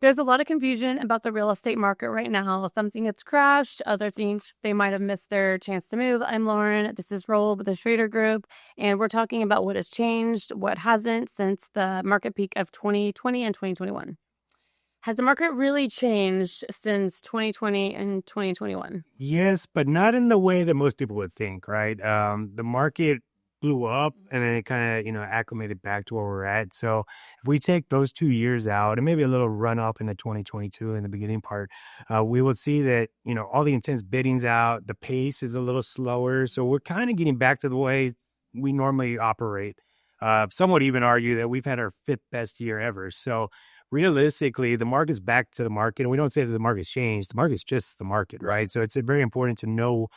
There's a lot of confusion about the real estate market right now. Some think it's crashed, other think they might have missed their chance to move. I'm Lauren. This is Raul with the Schrader Group, and we're talking about what has changed, what hasn't since the market peak of 2020 and 2021. Has the market really changed since 2020 and 2021? Yes, but not in the way that most people would think, right? The market blew up and then it kind of, acclimated back to where we're at. So if we take those 2 years out and maybe a little run up into 2022 in the beginning part, we will see that, all the intense bidding's out, the pace is a little slower. So we're kind of getting back to the way we normally operate. Some would even argue that we've had our fifth best year ever. So realistically, the market's back to the market. And we don't say that the market's changed. The market's just the market, right? So it's very important to know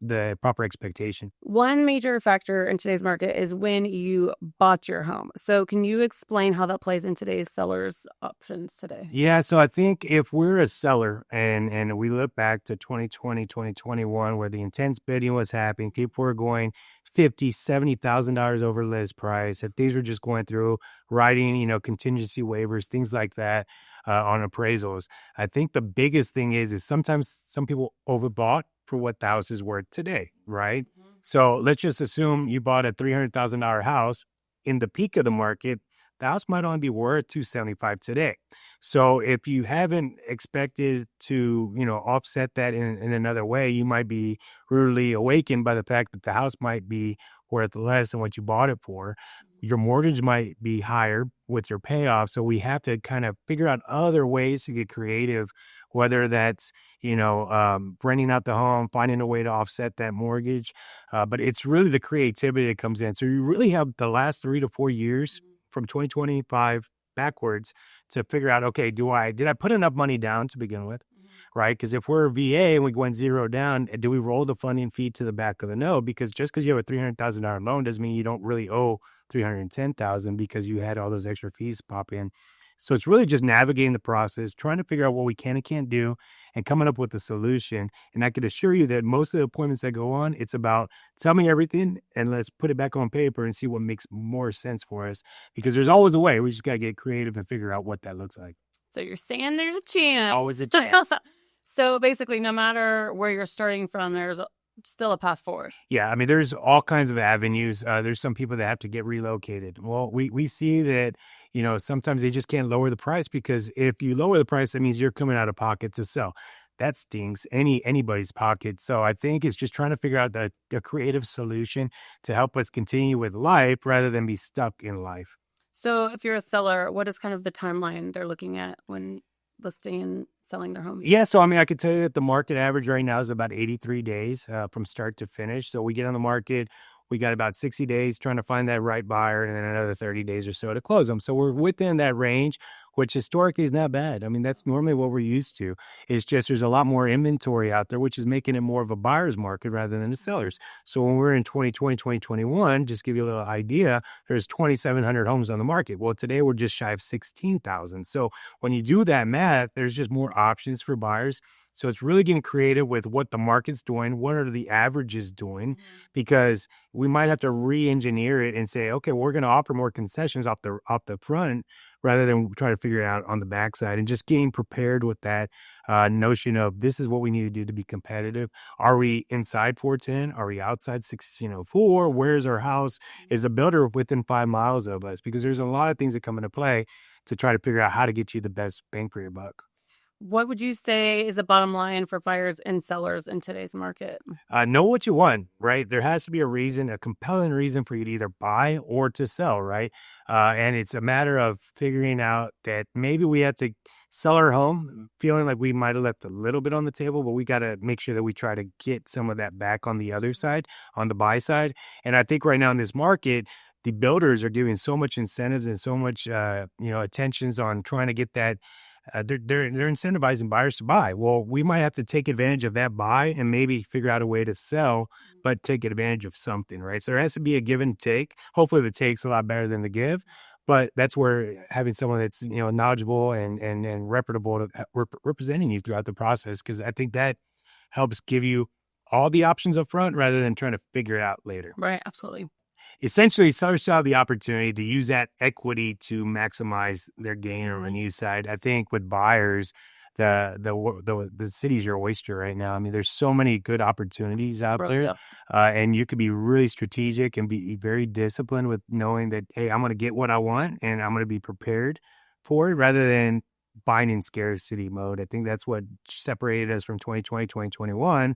the proper expectation. One major factor in today's market is when you bought your home. So can you explain how that plays in today's sellers' options today? Yeah, so I think if we're a seller and we look back to 2020, 2021, where the intense bidding was happening, people were going $50,000, $70,000 over list price. If these were just going through writing, contingency waivers, things like that on appraisals. I think the biggest thing is sometimes some people overbought for what the house is worth today, right? Mm-hmm. So let's just assume you bought a $300,000 house in the peak of the market. The house might only be worth $275,000 today. So if you haven't expected to, offset that in another way, you might be rudely awakened by the fact that the house might be worth less than what you bought it for. Your mortgage might be higher with your payoff. So we have to kind of figure out other ways to get creative, whether that's, renting out the home, finding a way to offset that mortgage. But it's really the creativity that comes in. So you really have the last 3 to 4 years from 2025 backwards to figure out, okay, did I put enough money down to begin with? Right? Because if we're a VA and we went zero down, do we roll the funding fee to the back of the no? Because just because you have a $300,000 loan doesn't mean you don't really owe $310,000 because you had all those extra fees pop in. So it's really just navigating the process, trying to figure out what we can and can't do, and coming up with a solution. And I can assure you that most of the appointments that go on, it's about tell me everything and let's put it back on paper and see what makes more sense for us. Because there's always a way. We just got to get creative and figure out what that looks like. So you're saying there's a chance. Always a chance. So basically, no matter where you're starting from, there's still a path forward. Yeah, I mean, there's all kinds of avenues. There's some people that have to get relocated. Well, we see that, sometimes they just can't lower the price because if you lower the price, that means you're coming out of pocket to sell. That stings anybody's pocket. So I think it's just trying to figure out a creative solution to help us continue with life rather than be stuck in life. So if you're a seller, what is kind of the timeline they're looking at when listing and selling their home? Yeah, so I mean, I could tell you that the market average right now is about 83 days from start to finish. So we get on the market, we got about 60 days trying to find that right buyer and then another 30 days or so to close them. So we're within that range, which historically is not bad. I mean, that's normally what we're used to. It's just there's a lot more inventory out there, which is making it more of a buyer's market rather than a seller's. So when we're in 2020, 2021, just give you a little idea, there's 2,700 homes on the market. Well, today we're just shy of 16,000. So when you do that math, there's just more options for buyers. So it's really getting creative with what the market's doing, what are the averages doing, because we might have to re-engineer it and say, okay, we're going to offer more concessions off the front rather than try to figure it out on the backside, and just getting prepared with that notion of this is what we need to do to be competitive. Are we inside 410? Are we outside 1604? Where's our house? Is a builder within 5 miles of us? Because there's a lot of things that come into play to try to figure out how to get you the best bang for your buck. What would you say is the bottom line for buyers and sellers in today's market? Know what you want, right? There has to be a compelling reason for you to either buy or to sell, right? And it's a matter of figuring out that maybe we have to sell our home, feeling like we might have left a little bit on the table, but we got to make sure that we try to get some of that back on the other side, on the buy side. And I think right now in this market, the builders are giving so much incentives and so much, attentions on trying to get that. They're incentivizing buyers to buy. Well, we might have to take advantage of that buy and maybe figure out a way to sell, but take advantage of something, right? So there has to be a give and take. Hopefully the take's a lot better than the give, but that's where having someone that's, knowledgeable and reputable representing you throughout the process, because I think that helps give you all the options up front rather than trying to figure it out later. Right, absolutely. essentially sellers saw the opportunity to use that equity to maximize their gain on the new side. I think with buyers, the city's your oyster right now. I mean, there's so many good opportunities out Really, there, yeah. and you could be really strategic and be very disciplined with knowing that, hey, I'm going to get what I want and I'm going to be prepared for it, rather than buying in scarcity mode. I think that's what separated us from 2020, 2021,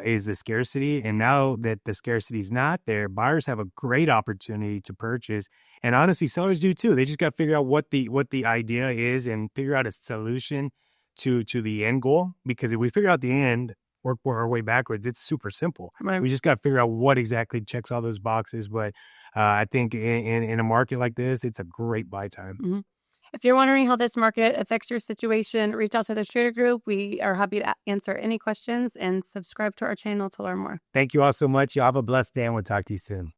is the scarcity. And now that the scarcity is not there, buyers have a great opportunity to purchase. And honestly, sellers do too. They just got to figure out what the idea is and figure out a solution to the end goal. Because if we figure out the end, work our way backwards, it's super simple. Right. We just got to figure out what exactly checks all those boxes. But I think in a market like this, it's a great buy time. Mm-hmm. If you're wondering how this market affects your situation, reach out to the Schrader Group. We are happy to answer any questions, and subscribe to our channel to learn more. Thank you all so much. Y'all have a blessed day, and we'll talk to you soon.